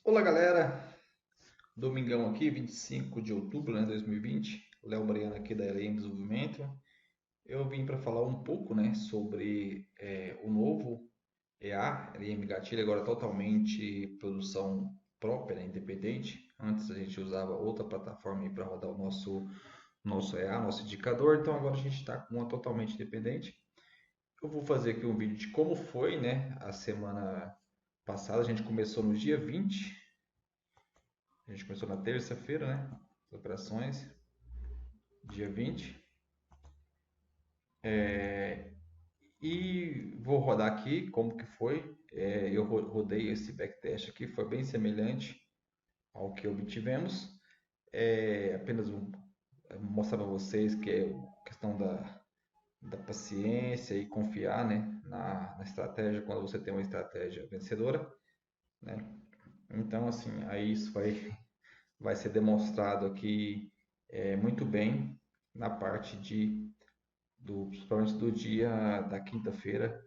Olá, galera. Domingão aqui, 25 de outubro, né, 2020. Léo Briana aqui da LM Desenvolvimento. Eu vim para falar um pouco, né, sobre o novo EA, LM Gatilho, agora totalmente produção própria, né, independente. Antes a gente usava outra plataforma para rodar o nosso EA, nosso indicador. Então agora a gente está com uma totalmente independente. Eu vou fazer aqui um vídeo de como foi, né, a semana passada. A gente começou no dia 20. A gente começou na terça-feira, né? As operações, dia 20. E vou rodar aqui como que foi. Eu rodei esse backtest aqui, foi bem semelhante ao que obtivemos. Apenas mostrar para vocês que é questão da paciência e confiar, né, na estratégia quando você tem uma estratégia vencedora, né? Então, assim, aí isso vai ser demonstrado aqui muito bem na parte principalmente do dia da quinta-feira,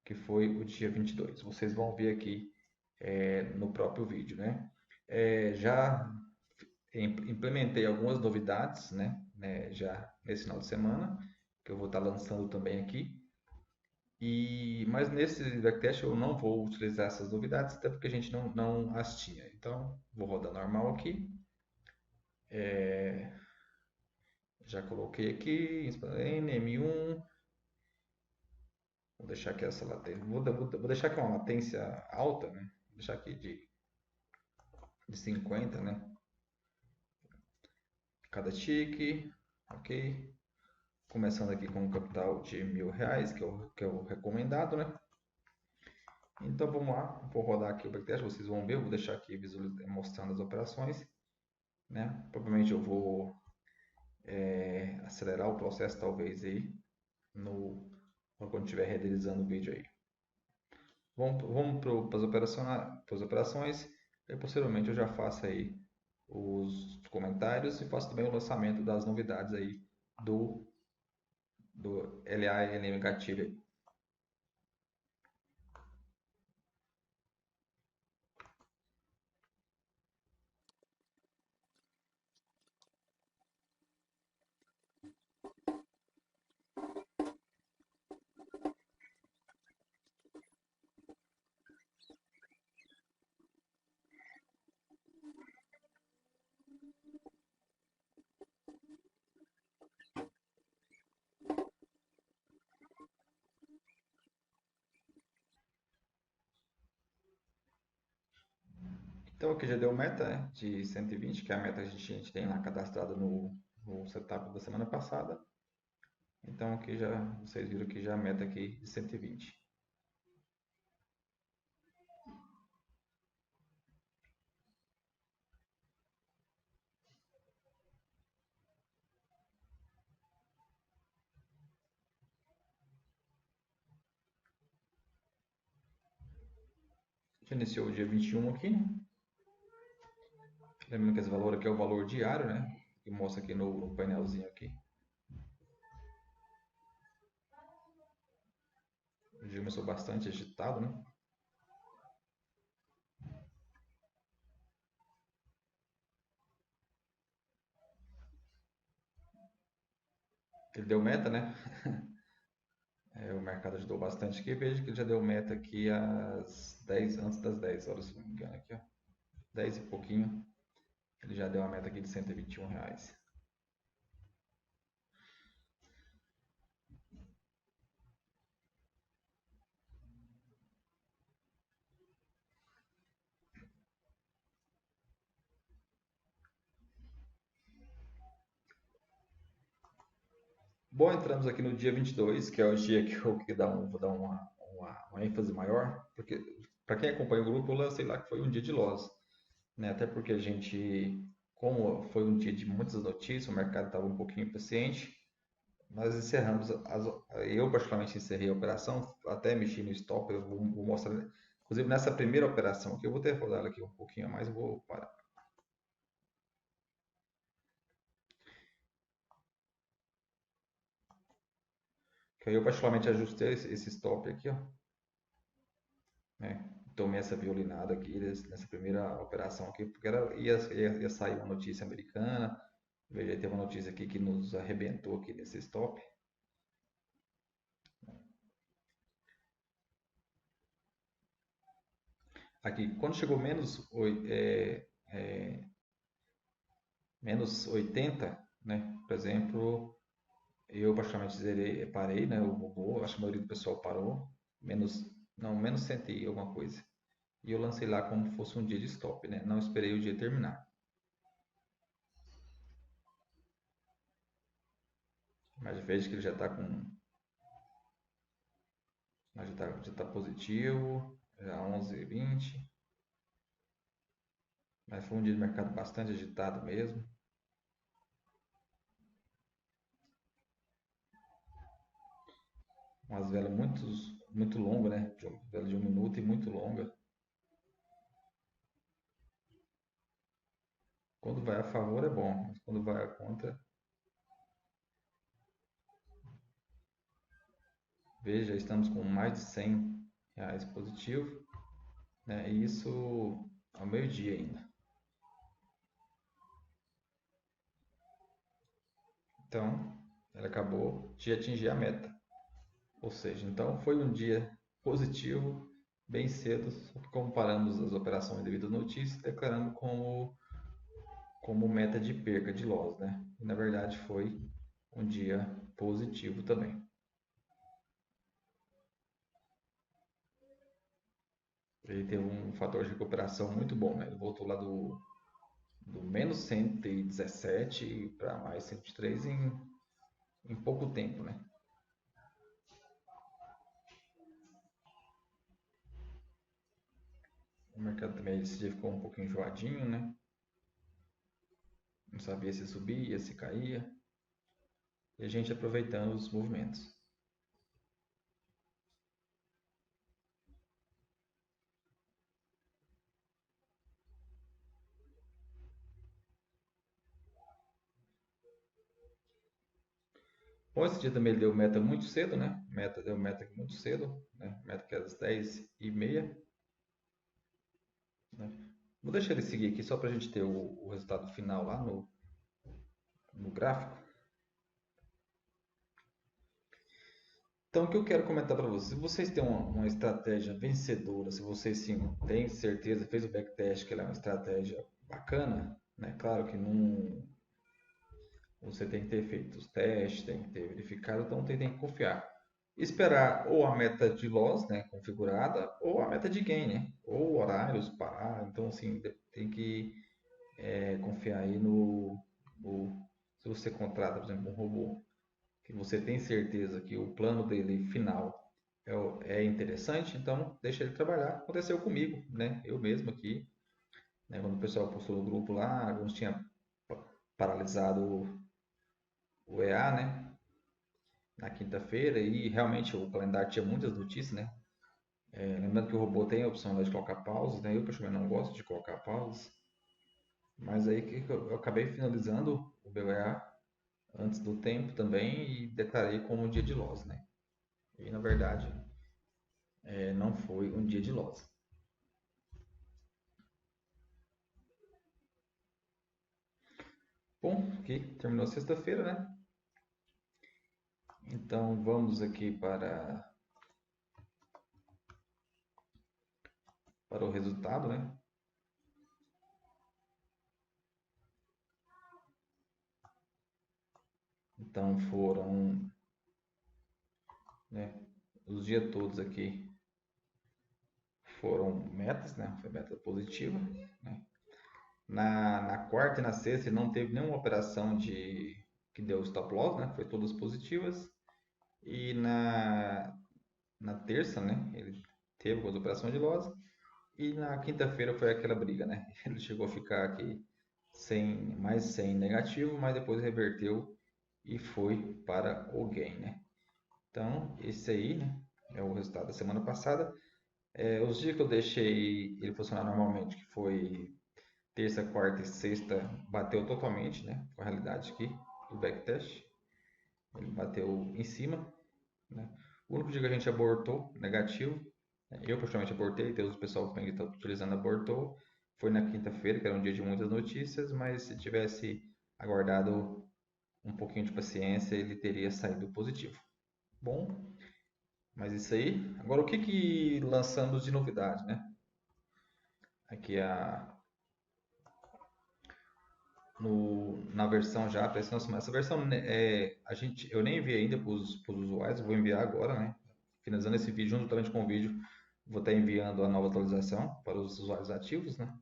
que foi o dia 22. Vocês vão ver aqui no próprio vídeo, né? Já implementei algumas novidades, né, já nesse final de semana, que eu vou estar lançando também aqui. Mas nesse backtest eu não vou utilizar essas novidades, até porque a gente não as tinha. Então, vou rodar normal aqui. Já coloquei aqui, NM1. Vou deixar aqui essa latência. Vou deixar aqui uma latência alta, né? Vou deixar aqui de 50, né? Cada tique, ok? Começando aqui com um capital de R$ 1.000, que é o recomendado, né? Então vamos lá, vou rodar aqui o backtest, vocês vão ver, eu vou deixar aqui mostrando as operações, né? Provavelmente eu vou acelerar o processo talvez aí no quando estiver renderizando o vídeo aí. Vamos para as operações e posteriormente eu já faço aí os comentários e faço também o lançamento das novidades aí do, do LA e LM Gatilho aí. Então aqui já deu meta, né, de 120, que é a meta que a gente tem lá cadastrada no setup da semana passada. Então aqui já vocês viram que já a meta aqui de 120. Já iniciou o dia 21 aqui, né? Lembrando que esse valor aqui é o valor diário, né? Que mostra aqui no painelzinho aqui. O dia começou bastante agitado, né? Ele deu meta, né? O mercado ajudou bastante aqui. Veja que ele já deu meta aqui às 10, antes das 10 horas, se não me engano, aqui, ó. 10 e pouquinho. Ele já deu uma meta aqui de R$ 121. Bom, entramos aqui no dia 22, que é o dia que eu vou dar uma ênfase maior, porque para quem acompanha o grupo, eu lancei lá que foi um dia de loss, né? Até porque a gente, como foi um dia de muitas notícias, o mercado estava um pouquinho impaciente, nós encerramos, eu particularmente encerrei a operação, até mexi no stop, eu vou mostrar, inclusive nessa primeira operação que eu vou ter rodado aqui um pouquinho a mais, eu vou parar. Que aí eu particularmente ajustei esse stop aqui, ó, né? tomei essa violinada aqui nessa primeira operação aqui, porque ia sair uma notícia americana. Veja, tem uma notícia aqui que nos arrebentou aqui nesse stop. Aqui, quando chegou menos 80, né? Por exemplo, eu praticamente parei, né? O robô, acho que a maioria do pessoal parou. Menos, não, menos 100 e alguma coisa. E eu lancei lá como fosse um dia de stop, né? Não esperei o dia terminar. Mas veja que ele já está com, já tá positivo, já 11h20. Mas foi um dia de mercado bastante agitado mesmo. Umas velas muito longas, né? Vela de 1 minuto e muito longa. Quando vai a favor é bom, mas quando vai a contra, veja, estamos com mais de R$ 100 positivo, né? E isso ao meio-dia ainda. Então, ela acabou de atingir a meta. Ou seja, então foi um dia positivo, bem cedo, só que comparamos as operações devido às notícias, declarando como meta de perca de loss, né? E na verdade foi um dia positivo também. Ele teve um fator de recuperação muito bom, né? Ele voltou lá do menos 117 para mais 103 em pouco tempo, né? O mercado também esse dia ficou um pouco enjoadinho, né? Não sabia se subia, se caía. E a gente aproveitando os movimentos. Bom, esse dia também ele deu meta muito cedo, né? Deu meta muito cedo, né? Meta que era às 10h30, né? Vou deixar ele seguir aqui só para a gente ter o resultado final lá no gráfico. Então, o que eu quero comentar para vocês, se vocês têm uma estratégia vencedora, se vocês sim têm certeza, fez o backtest que ela é uma estratégia bacana, né? Claro que não, você tem que ter feito os testes, tem que ter verificado, então tem que confiar. Esperar ou a meta de loss, né, configurada, ou a meta de gain, né? Ou horários, parar. Então, assim, tem que confiar aí se você contrata, por exemplo, um robô, que você tem certeza que o plano dele final é interessante, então deixa ele trabalhar. Aconteceu comigo, né? Eu mesmo aqui, né, quando o pessoal postou no grupo lá, alguns tinham paralisado o EA, né? Na quinta-feira e realmente o calendário tinha muitas notícias, né? Lembrando que o robô tem a opção lá de colocar pausas, né? Eu pessoalmente não gosto de colocar pausas, mas aí que eu acabei finalizando o BOEA antes do tempo também e declarei como um dia de loss, né? E na verdade não foi um dia de loss. Bom, aqui terminou sexta-feira, né? Então vamos aqui para o resultado, né? Então foram, né, os dias todos aqui foram metas, né? Foi meta positiva, né? Na quarta e na sexta ele não teve nenhuma operação que deu stop loss, né? Foi todas positivas. E na terça, né? Ele teve algumas operações de loss. E na quinta-feira foi aquela briga, né? Ele chegou a ficar aqui mais 100 negativo, mas depois reverteu e foi para o gain, né? Então, esse aí, né, é o resultado da semana passada. Os dias que eu deixei ele funcionar normalmente, que foi terça, quarta e sexta, bateu totalmente, né, com a realidade aqui do backtest. Ele bateu em cima, né? O único dia que a gente abortou, negativo, Eu praticamente abortei, tem outro pessoal também que está utilizando abortou. Foi na quinta-feira, que era um dia de muitas notícias, mas se tivesse aguardado um pouquinho de paciência, ele teria saído positivo. Bom, mas isso aí. Agora, o que que lançamos de novidade, né? Aqui na versão já para essa versão, né, eu nem enviei ainda para os usuários, eu vou enviar agora, né? Finalizando esse vídeo, juntamente com o vídeo, vou estar enviando a nova atualização para os usuários ativos, né?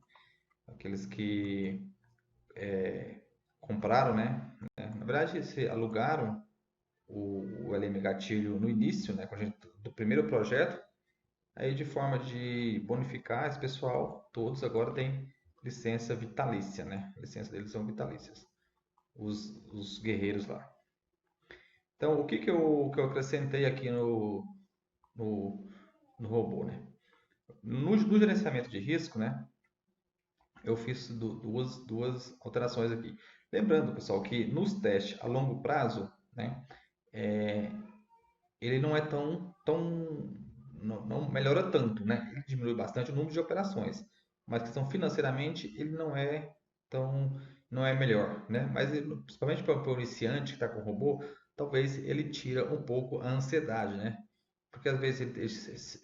Aqueles que compraram, né? Na verdade, se alugaram o LM Gatilho no início, né? Do primeiro projeto, aí de forma de bonificar esse pessoal, todos agora têm licença vitalícia, né? A licença deles são vitalícias, os guerreiros lá. Então, o que que eu acrescentei aqui no, no robô, né? No gerenciamento de risco, né? Eu fiz duas alterações aqui. Lembrando, pessoal, que nos testes a longo prazo, né? é, ele não é não melhora tanto, né? Ele diminui bastante o número de operações, mas questão financeiramente ele tão, não é melhor, né? Mas principalmente para o iniciante que está com o robô, talvez ele tira um pouco a ansiedade, né? Porque às vezes ele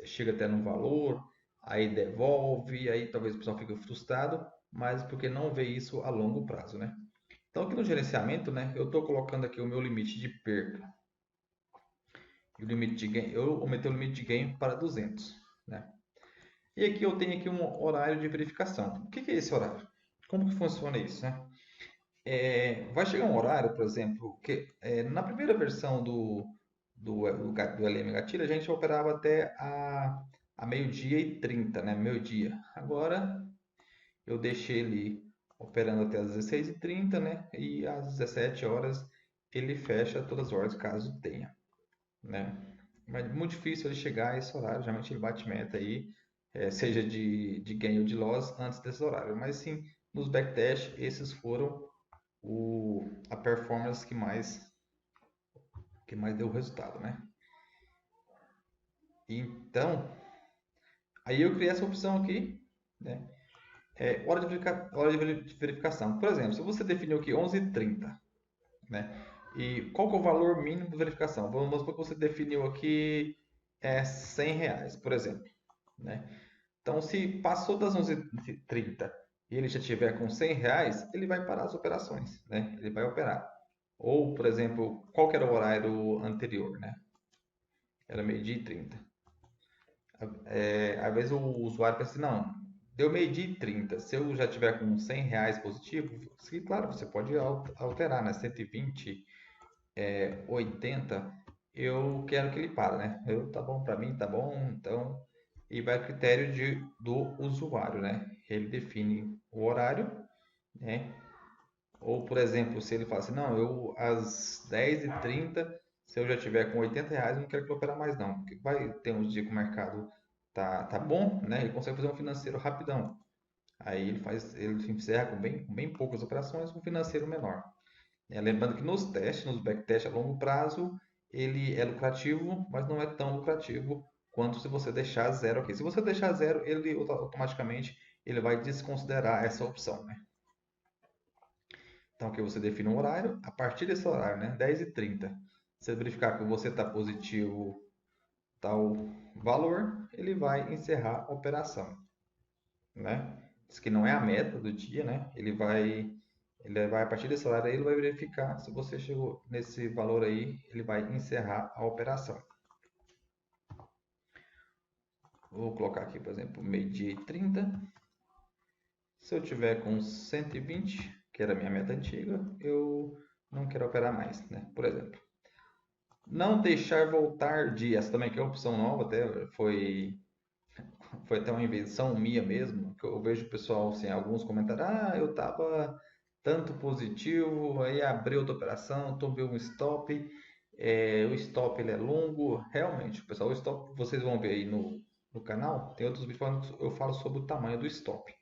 chega até num valor, aí devolve, aí talvez o pessoal fique frustrado, mas porque não vê isso a longo prazo, né? Então aqui no gerenciamento, né, eu estou colocando aqui o meu limite de perca e o limite de ganho, eu aumentei o limite de ganho para 200, né? E aqui eu tenho aqui um horário de verificação. O que que é esse horário? Como que funciona isso, né? Vai chegar um horário, por exemplo, que na primeira versão do LM Gatilho a gente operava até a meio-dia e 30, né? Meio-dia. Agora eu deixei ele operando até as 16h30, né? E às 17 horas ele fecha todas as horas caso tenha, né? Mas é muito difícil ele chegar a esse horário. Geralmente ele bate meta aí, seja de ganho ou de loss antes desse horário. Mas sim, nos backtests, esses foram a performance que mais deu resultado, né? Então, aí eu criei essa opção aqui, né? Hora de verificação. Por exemplo, se você definiu aqui 11h30, né? E qual que é o valor mínimo de verificação? Vamos supor que você definiu aqui R$ 100, por exemplo, né? Então, se passou das 11h30 e ele já tiver com R$ 100, ele vai parar as operações, né? Ele vai operar. Ou, por exemplo, qual que era o horário anterior, né? Era meio-dia e 30. Às vezes o usuário pensa assim, não, deu meio-dia e 30. Se eu já tiver com R$ 100 positivo, sim, claro, você pode alterar, né? 120, 80, eu quero que ele pare, né? Tá bom para mim, tá bom, então. E vai a critério do usuário, né? Ele define o horário, né? Ou, por exemplo, se ele fala assim, não, eu às 10h30, se eu já tiver com R$ 80, eu não quero que ele operar mais não. Porque vai ter uns dias que o mercado tá bom, né? Ele consegue fazer um financeiro rapidão. Aí ele encerra com bem poucas operações, com um financeiro menor. Lembrando que nos testes, nos backtests a longo prazo, ele é lucrativo, mas não é tão lucrativo quanto se você deixar zero aqui. Se você deixar zero, ele automaticamente ele vai desconsiderar essa opção, né? Então, que você define um horário, a partir desse horário, né, 10h30, se ele verificar que você está positivo tal valor, ele vai encerrar a operação, né? Diz que não é a meta do dia, né? Ele vai a partir desse horário aí, ele vai verificar se você chegou nesse valor aí, ele vai encerrar a operação. Vou colocar aqui, por exemplo, meio-dia e 30. Se eu tiver com 120, que era a minha meta antiga, eu não quero operar mais, né? Por exemplo. Não deixar voltar dias também, que é uma opção nova, até foi até uma invenção minha mesmo, que eu vejo o pessoal, assim, alguns comentários, eu tava tanto positivo, aí abri outra operação, tomei um stop, o stop ele é longo, realmente, pessoal, o stop, vocês vão ver aí no canal, tem outros vídeos falando, eu falo sobre o tamanho do stop,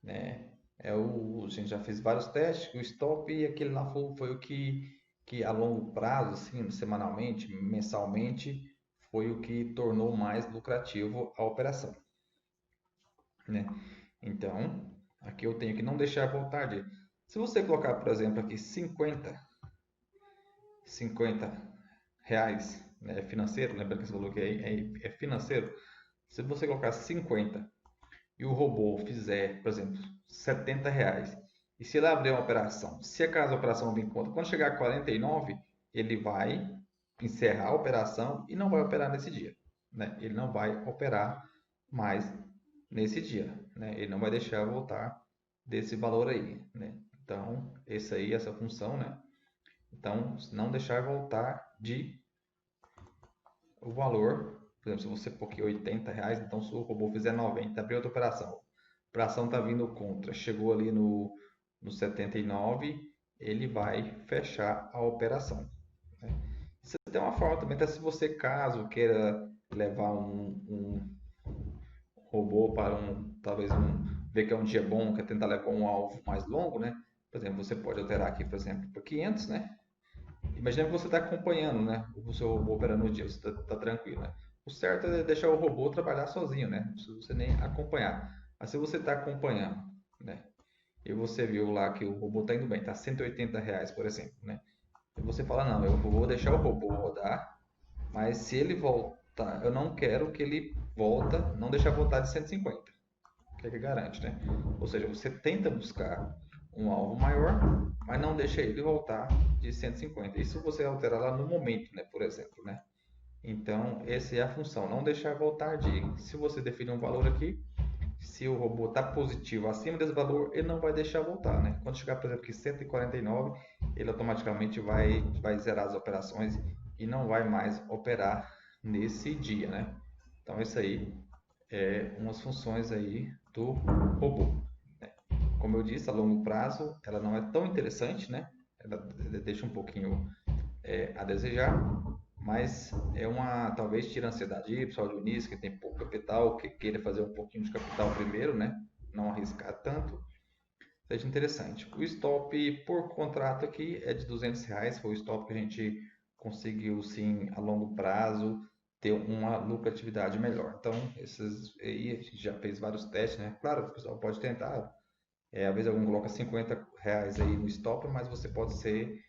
né? A gente já fez vários testes, o stop e aquele lá foi o que a longo prazo, assim, semanalmente, mensalmente, foi o que tornou mais lucrativo a operação, né? Então, aqui eu tenho que não deixar voltar de. Se você colocar, por exemplo, aqui 50 reais, né, financeiro, lembra que você falou que é financeiro? Se você colocar 50 e o robô fizer, por exemplo, 70 reais, e se ele abrir uma operação, se acaso a operação vir conta, quando chegar a 49, ele vai encerrar a operação e não vai operar nesse dia, né? Ele não vai operar mais nesse dia, né? Ele não vai deixar voltar desse valor aí, né? Então, essa função, né? Então, não deixar voltar de o valor, por exemplo, se você pôr aqui 80 reais, então se o robô fizer 90, abrir outra operação, a operação está vindo contra, chegou ali no 79, ele vai fechar a operação, né? Você tem uma forma também, até se você caso queira levar um robô para talvez ver que é um dia bom, quer tentar levar um alvo mais longo, né? Por exemplo, você pode alterar aqui, por exemplo, para 500, né? Imagina que você está acompanhando, né? O seu robô operando no dia, você está tranquilo, né? O certo é deixar o robô trabalhar sozinho, né? Não precisa você nem acompanhar. Mas se você está acompanhando, né? E você viu lá que o robô está indo bem, está 180 reais, por exemplo, né? E você fala, não, eu vou deixar o robô rodar, mas se ele voltar, eu não quero que ele volta, não deixar voltar de 150, que é que garante, né? Ou seja, você tenta buscar um alvo maior, mas não deixa ele voltar de 150. Isso você altera lá no momento, né? Por exemplo, né? Então, essa é a função, não deixar voltar de. Se você definir um valor aqui, se o robô está positivo acima desse valor, ele não vai deixar voltar, né? Quando chegar, por exemplo, aqui 149, ele automaticamente vai zerar as operações e não vai mais operar nesse dia, né? Então, isso aí é umas funções aí do robô, né? Como eu disse, a longo prazo ela não é tão interessante, né? Ela deixa um pouquinho a desejar, mas é uma talvez tira a ansiedade aí, pessoal do início que tem pouco capital, que queira fazer um pouquinho de capital primeiro, né? Não arriscar tanto, seja interessante. O stop por contrato aqui é de R$ 200, foi o stop que a gente conseguiu sim a longo prazo ter uma lucratividade melhor. Então, esses aí a gente já fez vários testes, né? Claro, o pessoal pode tentar, às vezes algum coloca R$ 50 aí no stop, mas você pode ser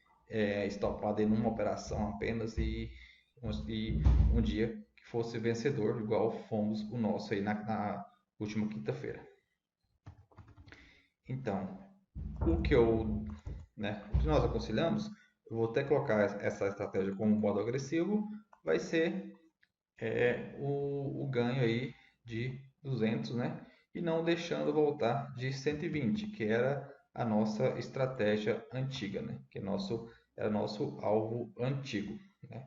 stopado em uma operação apenas e um dia que fosse vencedor, igual fomos o nosso aí na última quinta-feira. Então, o que nós aconselhamos, eu vou até colocar essa estratégia como modo agressivo, vai ser o ganho aí de 200, né? E não deixando voltar de 120, que era a nossa estratégia antiga, né? Que era nosso alvo antigo, né?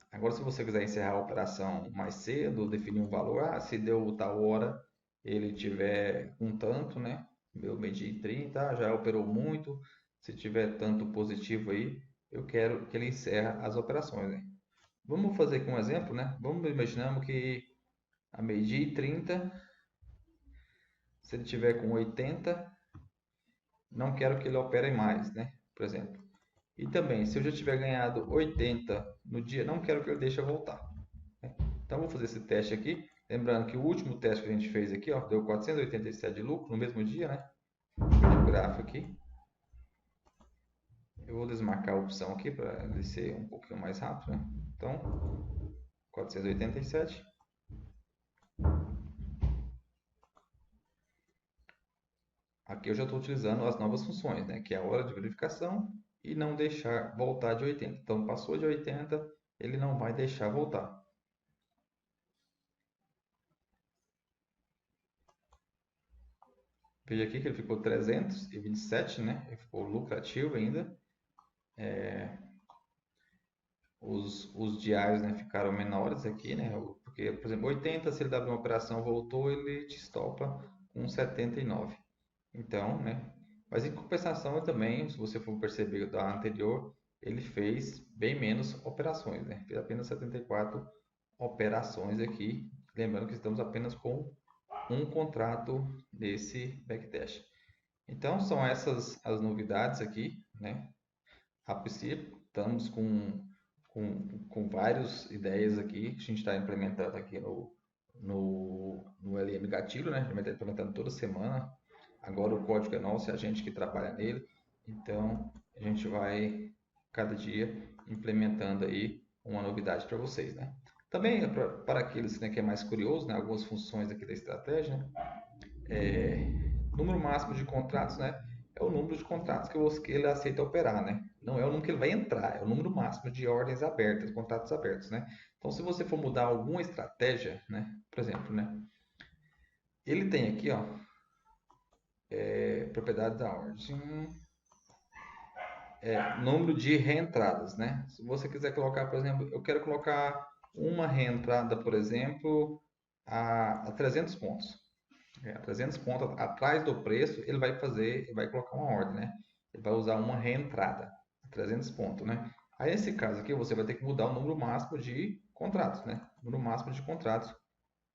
Agora, se você quiser encerrar a operação mais cedo, definir um valor, se deu tal hora, ele tiver um tanto, né? Meu meio-dia e 30, já operou muito. Se tiver tanto positivo aí, eu quero que ele encerre as operações, né? Vamos fazer aqui um exemplo, né? Vamos imaginando que a meio-dia e 30, se ele tiver com 80, não quero que ele opere mais, né? Por exemplo. E também, se eu já tiver ganhado 80 no dia, não quero que ele deixe voltar, né? Então, vou fazer esse teste aqui. Lembrando que o último teste que a gente fez aqui, ó, deu 487 de lucro no mesmo dia, né? O gráfico aqui. Eu vou desmarcar a opção aqui para ele ser um pouquinho mais rápido, né? Então, 487. Aqui eu já estou utilizando as novas funções, né? Que é a hora de verificação e não deixar voltar de 80. Então, passou de 80, ele não vai deixar voltar. Veja aqui que ele ficou 327, né? Ele ficou lucrativo ainda. Os diários, né, ficaram menores aqui, né? Porque, por exemplo, 80, se ele dá uma operação, voltou, ele te estopa com 79. Então, né? Mas em compensação também, se você for perceber da anterior, ele fez bem menos operações, né? Fez apenas 74 operações aqui. Lembrando que estamos apenas com um contrato desse backtest. Então, são essas as novidades aqui, né? A princípio, estamos com várias ideias aqui, que a gente está implementando aqui no LM Gatilho, né? A gente vai estar implementando toda semana. Agora o código é nosso, é a gente que trabalha nele. Então, a gente vai cada dia implementando aí uma novidade para vocês, né? Também para aqueles, né, que é mais curioso, né, algumas funções aqui da estratégia, né? Número máximo de contratos, né? É o número de contratos que ele aceita operar, né? Não é o número que ele vai entrar, é o número máximo de ordens abertas, contratos abertos, né? Então, se você for mudar alguma estratégia, né? Por exemplo, né? Ele tem aqui, ó, propriedade da ordem, número de reentradas, né? Se você quiser colocar, por exemplo, eu quero colocar uma reentrada, por exemplo, a 300 pontos. A 300 pontos atrás do preço, ele vai colocar uma ordem, né? Ele vai usar uma reentrada a 300 pontos, né? Aí, nesse caso aqui, você vai ter que mudar o número máximo de contratos, né? O número máximo de contratos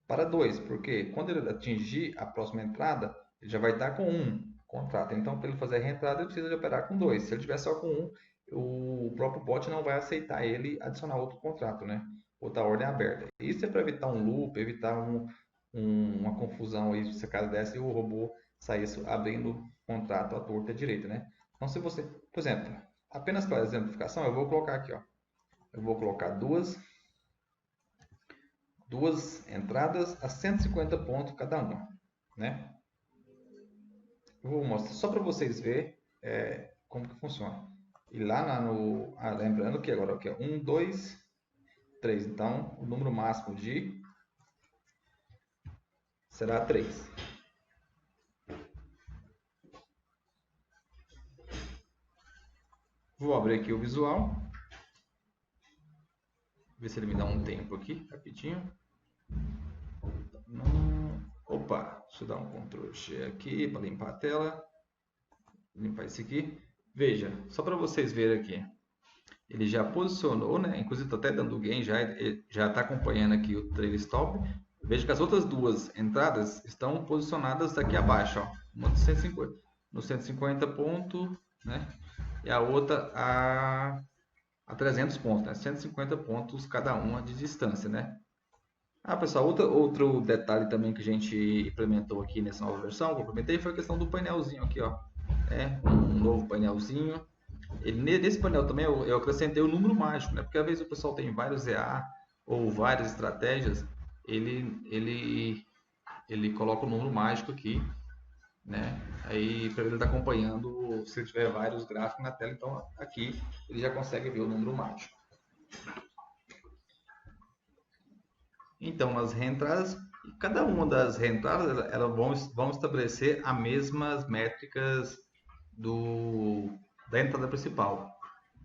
para 2, porque quando ele atingir a próxima entrada, ele já vai estar com um contrato. Então, para ele fazer a reentrada, ele precisa de operar com 2. Se ele tiver só com um, o próprio bot não vai aceitar ele adicionar outro contrato, né? Outra ordem aberta. Isso é para evitar um loop, evitar uma confusão aí, se a caso desse e o robô saísse abrindo contrato à torta e à direita, né? Então, se você, por exemplo, apenas para exemplificação, eu vou colocar aqui, ó. Eu vou colocar duas entradas a 150 pontos cada uma, né? Eu vou mostrar só para vocês verem como que funciona. E lá no... lembrando que agora aqui é 1, 2, 3. Então, o número máximo de será 3. Vou abrir aqui o visual. Ver se ele me dá um tempo aqui, rapidinho. Opa, deixa eu dar um Ctrl G aqui para limpar a tela. Limpar isso aqui. Veja, só para vocês verem aqui. Ele já posicionou, né? Inclusive estou até dando o gain, já está acompanhando aqui o trail stop. Veja que as outras duas entradas estão posicionadas aqui abaixo, ó. Uma no 150 pontos, né? E a outra a 300 pontos, né? 150 pontos cada uma de distância, né? Pessoal, outro detalhe também que a gente implementou aqui nessa nova versão, que eu implementei, foi a questão do painelzinho aqui, ó. Um novo painelzinho. Nesse painel também eu acrescentei o número mágico, né? Porque às vezes o pessoal tem vários EA ou várias estratégias, ele coloca o número mágico aqui, né? Aí para ele estar acompanhando, se tiver vários gráficos na tela, então aqui ele já consegue ver o número mágico. Então, nas reentradas, cada uma das reentradas, elas vão estabelecer as mesmas métricas da entrada principal.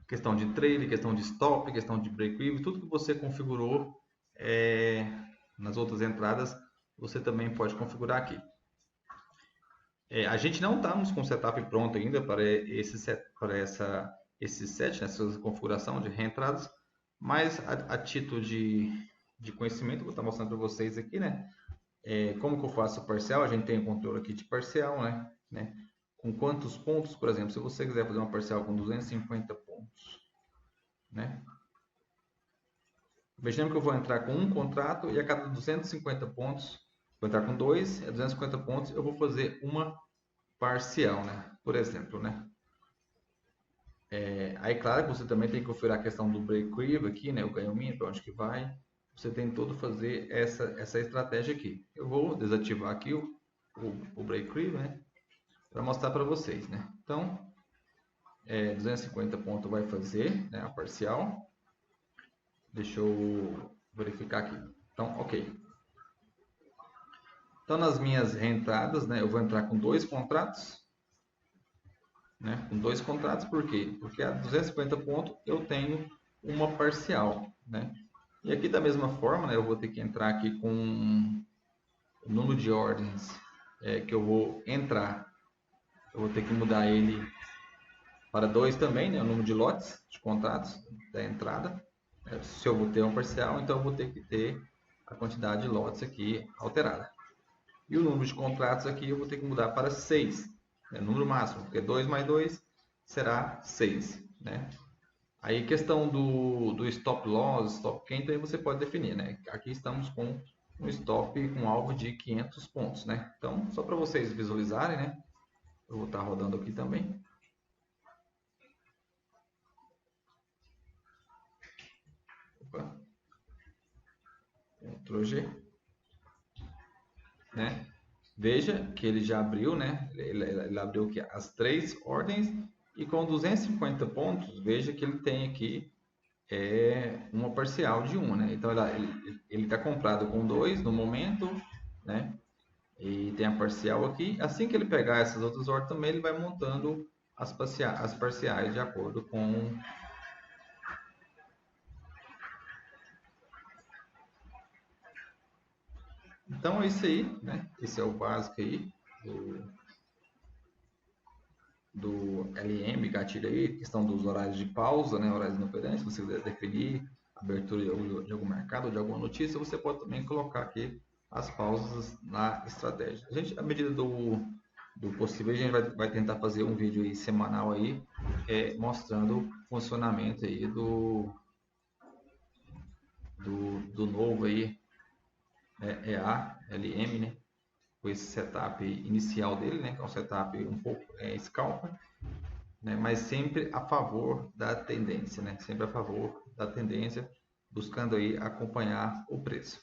Questão de trailer, questão de stop, questão de break-even, tudo que você configurou nas outras entradas, você também pode configurar aqui. A gente não estamos com o setup pronto ainda para esse set, essa configuração de reentradas, mas a título de conhecimento, vou estar mostrando para vocês aqui, né? Como que eu faço o parcial? A gente tem o controle aqui de parcial, né? Com quantos pontos, por exemplo, se você quiser fazer uma parcial com 250 pontos, né? Vejamos que eu vou entrar com um contrato e a cada 250 pontos, vou entrar com 2, 250 pontos, eu vou fazer uma parcial, né? Por exemplo, né? Aí, claro que você também tem que configurar a questão do break-even aqui, né? O ganho mínimo, para onde que vai. Você tem todo fazer essa estratégia aqui. Eu vou desativar aqui o break-even, né? Para mostrar para vocês, né? Então, 250 pontos vai fazer, né? A parcial. Deixa eu verificar aqui. Então, ok. Então, nas minhas reentradas, né? Eu vou entrar com 2 contratos. Né? Com 2 contratos, por quê? Porque a 250 pontos eu tenho uma parcial, né? E aqui da mesma forma, né, eu vou ter que entrar aqui com o número de ordens que eu vou entrar. Eu vou ter que mudar ele para 2 também, né, o número de lotes, de contratos da entrada. Se eu vou ter uma parcial, então eu vou ter que ter a quantidade de lotes aqui alterada. E o número de contratos aqui eu vou ter que mudar para 6. Número máximo, porque 2 mais 2 será 6, né? Aí questão do stop loss, stop gain, também você pode definir, né? Aqui estamos com um stop com alvo de 500 pontos, né? Então, só para vocês visualizarem, né? Eu vou estar rodando aqui também. Opa, Ctrl G, né? Veja que ele já abriu, né? Ele abriu aqui as 3 ordens e com 250 pontos, veja que ele tem aqui uma parcial de 1, né? Então ele está comprado com 2 no momento, né? E tem a parcial aqui. Assim que ele pegar essas outras ordens também, ele vai montando as parciais de acordo com. Então é isso aí, né? Esse é o básico aí do LM, gatilho aí, questão dos horários de pausa, né? Horários inoperantes, se você quiser definir abertura de algum mercado ou de alguma notícia, você pode também colocar aqui as pausas na estratégia. A gente, à medida do possível, a gente vai tentar fazer um vídeo aí semanal aí, mostrando o funcionamento aí do novo aí, EA, LM, né? Com esse setup inicial dele, né? Que é um setup um pouco scalper, né? Mas sempre a favor da tendência, né? Sempre a favor da tendência, buscando aí acompanhar o preço.